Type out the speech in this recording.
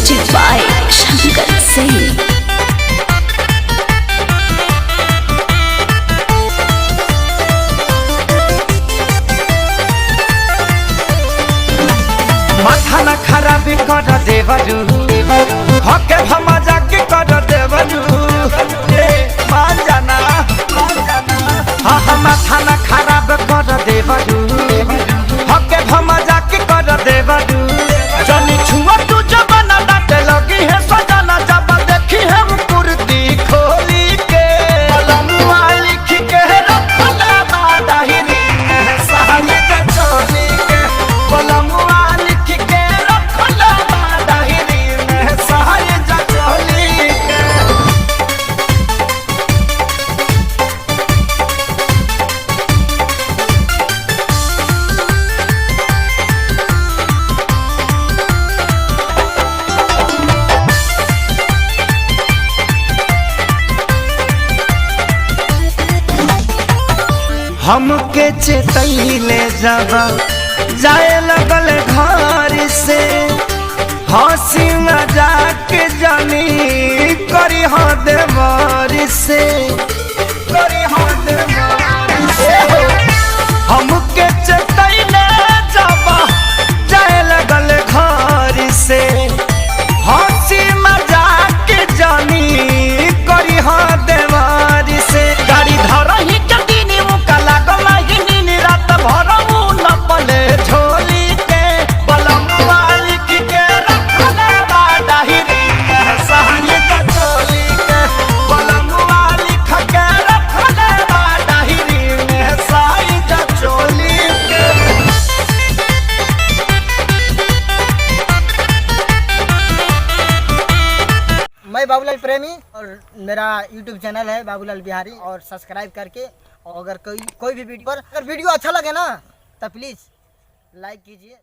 Music by Shankar Singh. माथा न खराब कर देवरू हके भमा जाके कर देवरू मान जाना हाँ हाँ माथा न खराब कर देवरू हके भमा जाके कर देवरू जनी छुआ तू जबाना डाटे लगी है सजाना जब देखी है वो कुर्ती खोली के लमुआ लिख के रखला बादाहिनी सहाय के चोली के लमुआ हमके चेतैले जब जाए लगल घर से हंसी मजाक जानी करी हो देवर से हमके चेतैले जब जाए लगल घर से हंसी मजाक जानी करी हो देवर से गाड़ी धरही मैं बाबूलाल प्रेमी और मेरा YouTube चैनल है बाबूलाल बिहारी और सब्सक्राइब करके और अगर कोई भी वीडियो अच्छा लगे ना तो प्लीज़ लाइक कीजिए।